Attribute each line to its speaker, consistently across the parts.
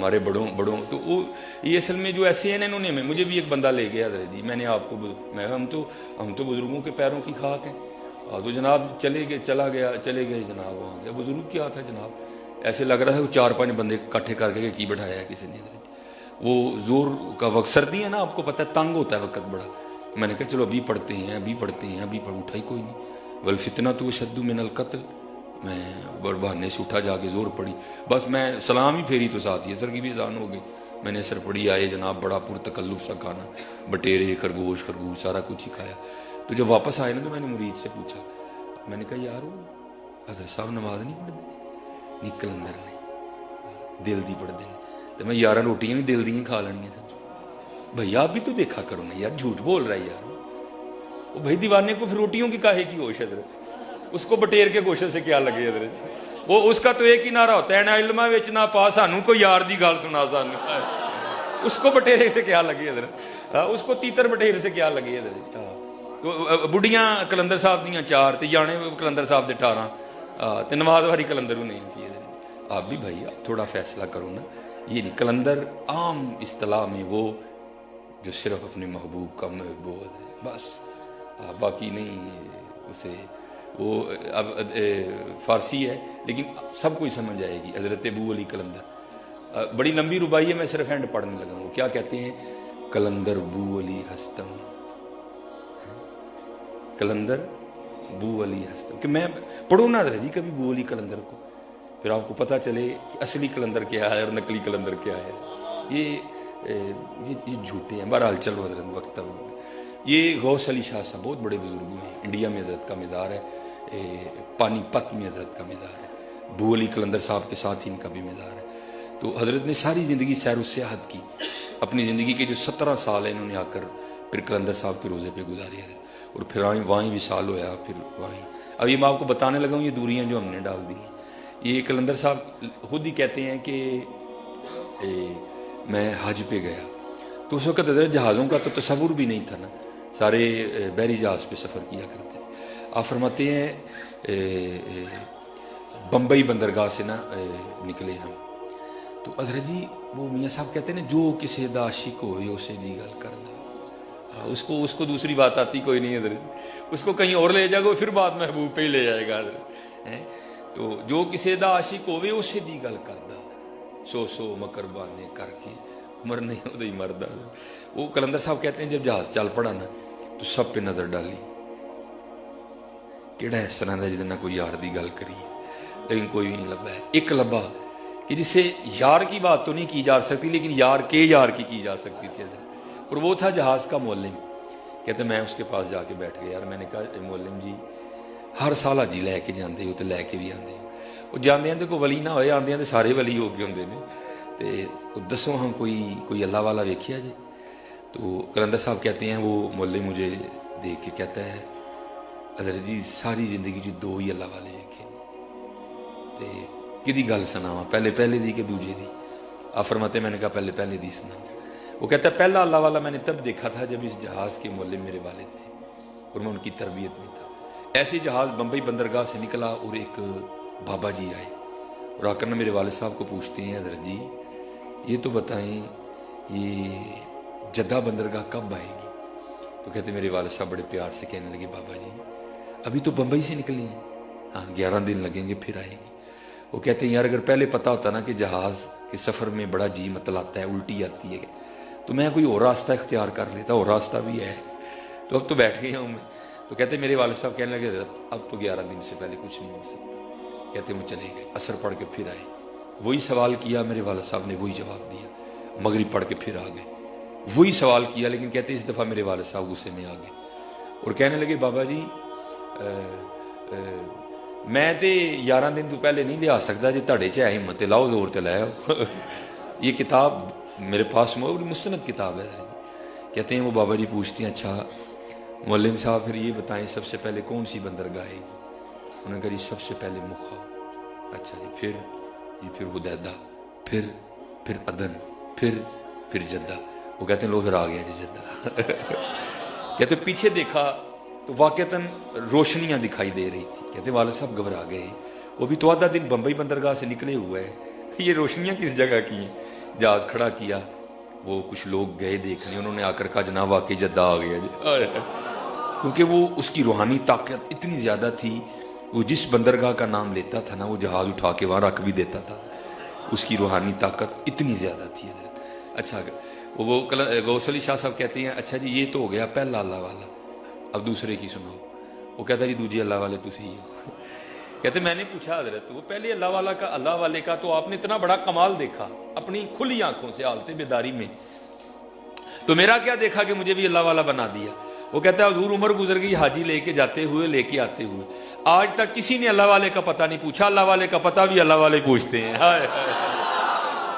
Speaker 1: हमारे बड़ों तो वो ये असल में जो ऐसे हैं इन्होंने में मुझे भी एक बंदा ले गया जी, मैंने आपको मैं हम तो बुज़ुर्गों के पैरों की खाक हैं। तो जनाब चले गए जनाब वहाँ गया। बुज़ुर्ग क्या था जनाब, ऐसे लग रहा है वो 4-5 बंदे इकट्ठे करके की बैठाया है किसी ने। वो जोर का वक्त, सर्दी है ना आपको पता है, तंग होता है वक्त बड़ा। मैंने कहा चलो अभी पढ़ते हैं उठा ही कोई नहीं। वल फितना तो शद्दु मिनल कत्ल, मैं बहाने से उठा जाके जोर पड़ी, बस मैं सलाम ही फेरी तो साथ ही असर की भी अजान हो गई। मैंने असर पड़ी, आए जनाब, बड़ा पुरतकल्लुफ सा खाना, बटेरे खरगोश सारा कुछ ही खाया। तो जब वापस आए ना तो मैंने मुरीद से पूछा, मैंने कहा यार वो हज़रत साहब नमाज नहीं पढ़ते? नहीं कलंदर ने दिल दी पढ़ते हैं। तो मैं 11 रोटियां भी दिल दी खा लेनी थे। भैया आप भी तो देखा करो ना यार, झूठ बोल रहा है यार वो। भाई दीवाने को फिर रोटियों की काहे की होश हजरत, उसको बटेर के गोशे से क्या लगे हजरत। वो उसका तो एक ही नारा होता है, ना इल्मा विच ना पा सानू कोई यार दी गल सुना सानू। उसको बटेरे से क्या लगे हजरत, उसको तीतर बटेर से क्या लगे हजरत। तो बुढ़ियां कलंदर साहब दियां 4 ते जाने कलंदर साहब दे 18 ते नमाज वाली कलंदर नहीं थी। आप भी भाई आप थोड़ा फैसला करो ना। ये नहीं कलंदर आम इस्तिलाह में वो जो सिर्फ अपने महबूब का महबूब है बस, बाकी नहीं उसे वो। अब फारसी है लेकिन सब कोई समझ आएगी। हज़रत अबू अली कलंदर, बड़ी लंबी रुबाई है, मैं सिर्फ एंड पढ़ने लगा हूँ। क्या कहते हैं, कलंदर बू अली हस्तम, कलंदर बू अली हस्तम। कि मैं पढ़ो ना जी कभी बू अली कलंदर को, फिर आपको पता चले कि असली कलंदर क्या है और नकली कलंदर क्या है। ये झूठे हैं। बहरहाल चलो हजरत वक्त अब। ये गौस अली शाह साहब बहुत बड़े बुजुर्ग हैं, इंडिया में हजरत का मज़ार है, पानीपत में हजरत का मज़ार है। बू अली कलंदर साहब के साथ ही इनका भी मज़ार है। तो हजरत ने सारी ज़िंदगी सैर सियाहत की, अपनी ज़िंदगी के जो 17 साल है इन्होंने आकर फिर कलंदर साहब के रोज़े पे गुजारे है, और फिर वहीं विसाल होया, फिर वहीं। अब ये मैं आपको बताने लगा हूँ ये दूरियाँ जो हमने डाल दी हैं। ये कलंदर साहब खुद ही कहते हैं कि मैं हज पे गया तो उस वक़्त हज़रत जहाज़ों का तो तसव्वुर भी नहीं था ना, सारे बहरी जहाज़ पे सफ़र किया करते थे। आप फरमाते हैं बम्बई बंदरगाह से ना निकले हम, तो हज़रत जी वो मियाँ साहब कहते हैं ना, जो किसी दा आशिक होए उसे दी गल करदा। उसको दूसरी बात आती कोई नहीं हज़रत, उसको कहीं और ले जाएगा फिर बात महबूब पे ही ले जाएगा हज़रत। तो जो किसी दा आशिक होवे उसे दी गल करदा, सो मकरबाने करके मरने उदे ही मरदा। वो कलंदर साहब कहते हैं जब जहाज चल पड़ा ना तो सब पे नज़र डाली, केड़ा इस तरह का जिसने कोई यार की गल करी, लेकिन कोई भी नहीं लभा है। एक लभा कि जिससे यार की बात तो नहीं की जा सकती लेकिन यार की जा सकती थी, और वो था जहाज़ का मौलिम। कहते मैं उसके पास जाके बैठ गया। यार मैंने कहा मौलिम जी हर साल हाजी लैके जाते हो तो लैके भी आते हो, वो जाते हैं तो कोई वली ना होए, आते तो सारे वली हो के होंगे ने, तो दसो हाँ कोई अल्लाह वाला वेखिया जी। तो कलंदर साहब कहते हैं वो मौलिम मुझे देख के कहता है, हज़रत जी सारी जिंदगी जो 2 ही अल्लाह वाले वेखे, तो कि गल सुनावा, पहले दी कि दूजे दी। आप फरमाते मैंने कहा पहले दी सुना। वो कहता है पहला अल्लाह वाला मैंने तब देखा था जब इस जहाज़ के मौलिम मेरे वालिद थे और मैं उनकी तरबियत में था। ऐसे जहाज़ बम्बई बंदरगाह से निकला और एक बाबा जी आए और आकर ना मेरे वालिद साहब को पूछते हैं, हज़रत जी ये तो बताएं ये जद्दा बंदरगाह कब आएगी? तो कहते मेरे वालिद साहब बड़े प्यार से कहने लगे, बाबा जी अभी तो बम्बई से निकली हैं, हाँ 11 दिन लगेंगे फिर आएगी। वो कहते हैं यार अगर पहले पता होता ना कि जहाज़ के सफ़र में बड़ा जी मतलाता है, उल्टी आती है, तो मैं कोई और रास्ता इख्तियार कर लेता, और रास्ता भी है, तो अब तो बैठ गया हूँ मैं। तो कहते मेरे वालिद साहब कहने लगे अब तो 11 दिन से पहले कुछ नहीं हो सकता। कहते वो चले गए, असर पढ़ के फिर आए, वही सवाल किया, मेरे वालिद साहब ने वही जवाब दिया, मगरिब पढ़ के फिर आ गए, वही सवाल किया, लेकिन कहते इस दफ़ा मेरे वालिद साहब गुस्से में आ गए और कहने लगे बाबा जी मैं तो 11 दिन तो पहले नहीं लिया सकता, जो ताड़े च है हिम्मत लाओ जोर ते लाओ। ये किताब मेरे पास मुस्तनद किताब है। कहते हैं वो बाबा जी पूछते हैं अच्छा मौलवी साहब फिर ये बताएं सबसे पहले कौन सी बंदरगाह आएगी? उन्होंने कहा जी सबसे पहले मुखा। अच्छा जी फिर हुदैदा, फिर अदन, फिर जद्दा। वो कहते हैं लो फिर आ गया जी जद्दा। कहते पीछे देखा तो वाकईतन रोशनियां दिखाई दे रही थी। कहते वाले साहब घबरा गए, वो भी तो आधा दिन बम्बई बंदरगाह से निकले हुआ है, ये रोशनियां किस जगह की हैं? जहाज खड़ा किया, वो कुछ लोग गए देखने, उन्होंने आकर कहा जनाब वाकई जद्दा आ गया जी। क्योंकि वो उसकी रूहानी ताकत इतनी ज़्यादा थी, वो जिस बंदरगाह का नाम लेता था ना वो जहाज़ उठा के वहाँ रख भी देता था, उसकी रूहानी ताकत इतनी ज़्यादा थी। अच्छा, वो गौस अली शाह साहब कहते हैं अच्छा जी ये तो हो गया पहला अल्लाह वाला, अब दूसरे की सुनाओ। वो कहता जी दूजी अल्लाह वाले तुसी ही हो। कहते मैंने पूछा हजरत वो पहले अल्लाह वाला का, अल्लाह वाले का तो आपने इतना बड़ा कमाल देखा अपनी खुली आंखों से हालते बेदारी में, तो मेरा क्या देखा कि मुझे भी अल्लाह वाला बना दिया। वो कहता है हजूर उम्र गुजर गई हाजी लेके जाते हुए लेके आते हुए, आज तक किसी ने अल्लाह वाले का पता नहीं पूछा, अल्लाह वाले का पता भी अल्लाह वाले पूछते हैं। हाय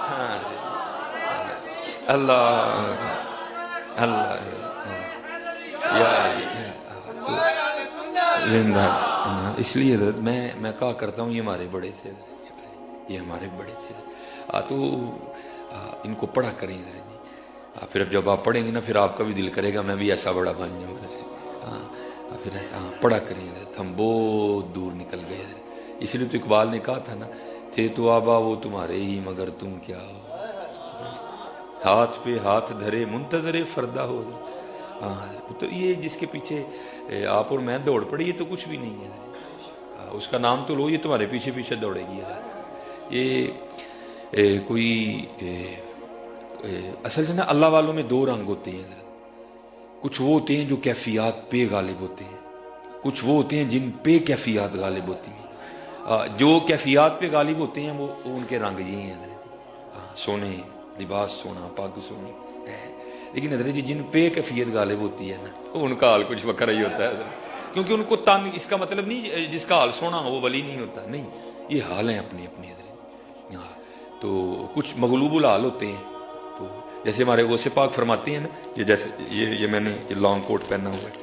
Speaker 1: हाँ अल्लाह अल्लाह जिंदा। इसलिए हजरत मैं कहा करता हूँ ये हमारे बड़े थे, ये हमारे बड़े थे, तो इनको पढ़ा करें हजरत जी। फिर अब जब आप पढ़ेंगे ना फिर आपका भी दिल करेगा मैं भी ऐसा बड़ा बन जाऊँ। फिर ऐसा पढ़ा करें हजरत। हम बहुत दूर निकल गए हजरत, इसलिए तो इकबाल ने कहा था ना, थे तो आबा वो तुम्हारे ही मगर तुम क्या हो, हाथ पे हाथ धरे मुंतजरे फरदा हो। हाँ तो ये जिसके पीछे आप और मैं दौड़ पड़े ये तो कुछ भी नहीं है, उसका नाम तो लो, ये तुम्हारे पीछे पीछे दौड़ेगी। ये कोई असल से ना अल्लाह वालों में दो रंग होते हैं, कुछ वो होते हैं जो कैफियत पे गालिब होते हैं, कुछ वो होते हैं जिन पे कैफियत गालिब होती हैं। जो कैफियत पे गालिब होते हैं वो उनके रंग यही हैं, सोने लिबास सोना पग सोनी। लेकिन हजरत जी जिन पे कैफियत गालिब होती है ना उनका हाल कुछ वक्र ही होता है, क्योंकि उनको तन, इसका मतलब नहीं जिसका हाल सोना हो वो वली नहीं होता, नहीं, ये हाल है अपने अपने हजरत। हाँ तो कुछ मगलूबुल हाल होते हैं, तो जैसे हमारे गौसे पाक फरमाते हैं ना, ये जैसे ये मैंने ये लॉन्ग कोट पहना हुआ है,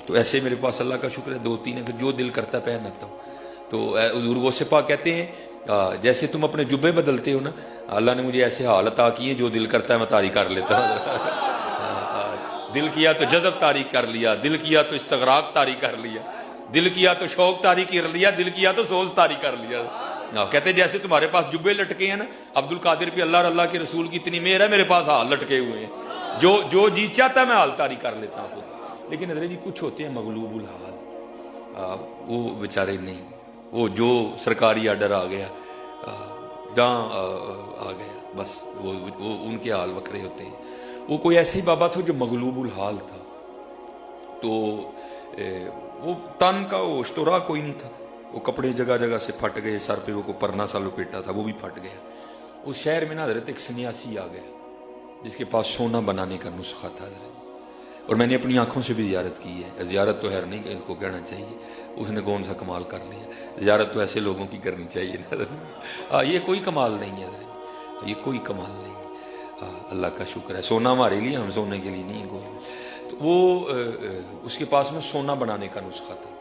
Speaker 1: तो ऐसे मेरे पास अल्लाह का शुक्र है 2-3 है, जो दिल करता है पहन लेता हूँ। तो हुजूर गौसे पाक कहते हैं जैसे तुम अपने जुब्बे बदलते हो ना, अल्लाह ने मुझे ऐसे हाल अता किए जो दिल करता है मैं तारी कर लेता हूँ। दिल किया तो जज़ब तारी कर लिया, दिल किया तो इस्तगराक तारी कर लिया, दिल किया तो शौक तारी कर लिया, दिल किया तो सोच तारी कर लिया। कहते जैसे तुम्हारे पास जुब्बे लटके हैं ना, अब्दुल कादिर पे अल्लाह अल्लाह के रसूल की इतनी मेहर है, मेरे पास हाल लटके हुए हैं, जो जी चाहता है मैं हाल तारी कर लेता हूँ। लेकिन हजरत जी कुछ होते हैं मगलूबुल हाल, वो बेचारे नहीं, वो जो सरकारी आर्डर आ गया जहाँ आ गया बस वो उनके हाल वक्रे होते हैं। वो कोई ऐसे ही बाबा था जो मगलूबुल हाल था, तो वो तन का वो स्टोरा कोई नहीं था, वो कपड़े जगह जगह से फट गए, सर पे वो परना सा लपेटा था वो भी फट गया। उस शहर में ना हजरत एक सन्यासी आ गया जिसके पास सोना बनाने का नुस्खा था हजरत, और मैंने अपनी आंखों से भी जियारत की है, जियारत तो है नहीं इसको कहना चाहिए, उसने कौन सा कमाल कर लिया, जियारत तो ऐसे लोगों की करनी चाहिए ना। ये कोई कमाल नहीं है, ये कोई कमाल नहीं है, अल्लाह का शुक्र है। सोना हमारे लिए, हम सोने के लिए नहीं है कोई। तो वो उसके पास में सोना बनाने का नुस्खा था।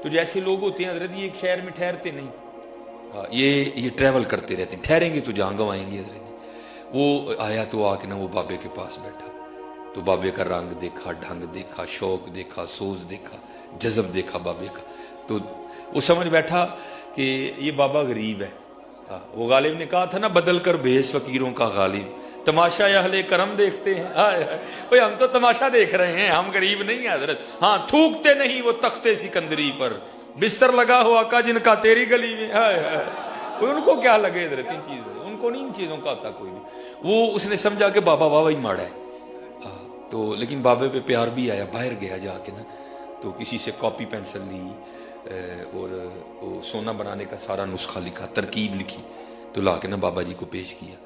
Speaker 1: तो जैसे लोग होते हैं हजरत, ये एक शहर में ठहरते नहीं, ये ट्रैवल करते रहते हैं, ठहरेंगे तो जहाँ गवाएंगे हजरत। वो आया तो आके ना वो बाबे के पास बैठा, तो बाबे का रंग देखा, ढंग देखा, शौक देखा, सोच देखा, जज़ब देखा बाबे का, तो वो समझ बैठा कि ये बाबा गरीब है। वो गालिब ने कहा था ना, बदल कर भेस फकीरों का गालिब, तमाशा अहले करम देखते हैं। भाई हम तो तमाशा देख रहे हैं, हम गरीब नहीं है हजरत। हाँ थूकते नहीं वो तख्ते सिकंदरी पर, बिस्तर लगा हो आका जिनका तेरी गली में। उनको क्या लगे हजरत इन चीजों, उनको नहीं इन चीजों का आता कोई भी। वो उसने समझा कि बाबा वाह ही माड़ा है, तो लेकिन बाबे पे प्यार भी आया। बाहर गया जाके ना, तो किसी से कॉपी पेंसिल ली और वो सोना बनाने का सारा नुस्खा लिखा, तरकीब लिखी, तो ला के ना बाबा जी को पेश किया।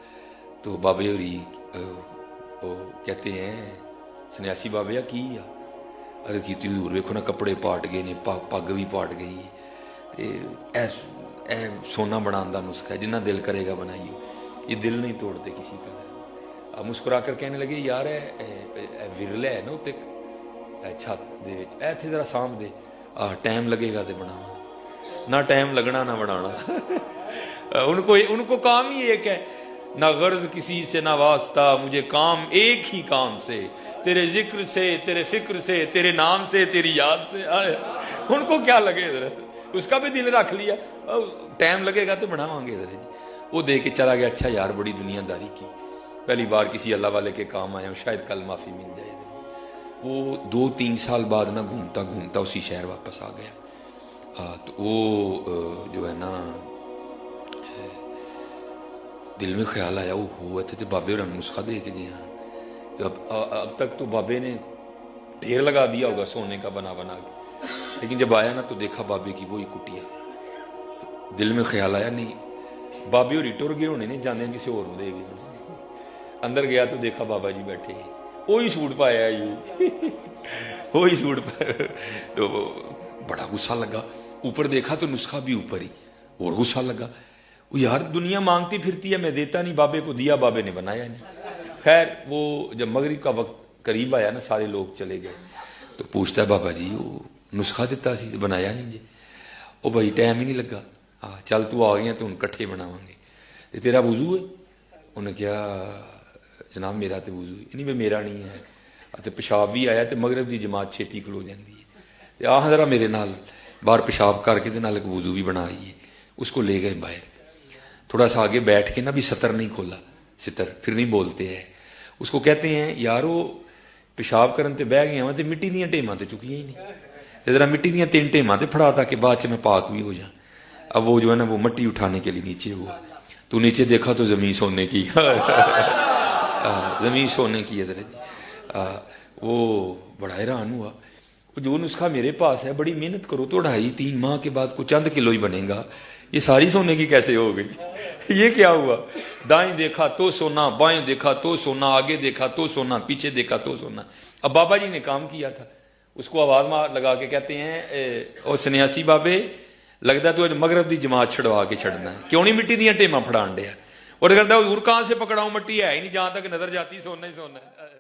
Speaker 1: तो बाबे होरी कहते हैं सन्यासी बाबे की अर्ज की, हजूर वेखो ना कपड़े पाट गए ने, पग भी पाट गई, ए सोना बनाने का नुस्खा है, जिन्ना दिल करेगा बनाइए, ये दिल नहीं तोड़ते किसी का। मुस्कुरा कर कहने लगे यार विरला है ना उत्ते छत दे विच, इत्थे जरा साम दे, टाइम लगेगा तो बनावा, ना टाइम लगना ना बनाना। उनको काम ही एक है, ना गर्ज किसी से ना वास्ता, मुझे काम एक ही काम से, तेरे जिक्र से, तेरे फिक्र से, तेरे नाम से, तेरी याद से। उनको क्या लगे जरा, उसका भी दिल रख लिया, टाइम लगेगा तो बनावांगे जरा जी। وہ دے کے چلا گیا. اچھا یار بڑی دنیا داری کی, پہلی بار کسی اللہ والے کے کام آیا ہوں, شاید کل معافی مل جائے. وہ 2-3 سال بعد نا گھومتا گھومتا اسی شہر واپس آ گیا. تو وہ جو ہے نا دل میں خیال آیا وہ ہوا تھے تو بابے اور نسخہ دے کے گیا. تو اب تک تو بابے نے ڈھیر لگا دیا ہوگا سونے کا بنا بنا کے, لیکن جب آیا نا تو دیکھا بابے کی وہی کٹیا. دل میں خیال آیا نہیں بابے اور ٹر گئے ہونے, نہیں جانے کسی اور دے گئے. اندر گیا تو دیکھا بابا جی بیٹھے ہیں, وہی سوٹ پایا یہ وہی سوٹ پایا. تو بڑا غصہ لگا, اوپر دیکھا تو نسخہ بھی اوپر ہی, اور غصہ لگا. وہ یار دنیا مانگتی پھرتی ہے, میں دیتا نہیں, بابے کو دیا, بابے نے بنایا نہیں. خیر وہ جب مغرب کا وقت قریب آیا نا, سارے لوگ چلے گئے, تو پوچھتا ہے بابا جی وہ نسخہ دیتا سی بنایا نہیں جی. وہ بھائی ٹائم ہی نہیں لگا, چل تو آ گئے تو ان کٹھے بناواں گے. تیرا وضو ہے؟ انہیں کیا جناب میرا تو وضو ہے نہیں, میرا نہیں ہے. تو پیشاب بھی آیا تو مغرب دی جماعت چھیتی کھلو جاندی ہے, آ ذرا میرے نال باہر پیشاب کر کے نال ایک وضو بھی بنا آئیے. اس کو لے گئے باہر, تھوڑا سا آگے بیٹھ کے نا بھی ستر نہیں کھولا, ستر پھر نہیں بولتے ہیں. اس کو کہتے ہیں یارو پیشاب کرن تے بہ گئے ہاں تے مٹی دیاں ٹیماں تے چکیاں ہی نہیں, ذرا مٹی دیاں 3 ٹیماں تے پھڑا تاکہ بعد چ میں پاک بھی ہو جاؤں. اب وہ جو ہے نا وہ مٹی اٹھانے کے لیے نیچے ہوا, تو نیچے دیکھا تو زمین سونے کی زمین سونے کی ہے جی. وہ بڑا حیران ہوا, جو نسخہ میرے پاس ہے بڑی محنت کرو تو 2.5-3 ماہ کے بعد کچھ چند کلو ہی بنے گا, یہ ساری سونے کی کیسے ہو گئی؟ یہ کیا ہوا؟ دائیں دیکھا تو سونا, بائیں دیکھا تو سونا, آگے دیکھا تو سونا, پیچھے دیکھا تو سونا. اب بابا جی نے کام کیا تھا, اس کو آواز لگا کے کہتے ہیں او سنیاسی بابے لگتا ہے تو مغرب دی جماعت چھڑوا کے چھڑنا ہے, کیوں نہیں مٹی دیاں ٹیماں پھڑان ڈیا؟ اور کہتا ہے حضور کہاں سے پکڑاؤں, مٹی ہے ہی نہیں, جہاں تک نظر جاتی سونا ہی سونا ہے.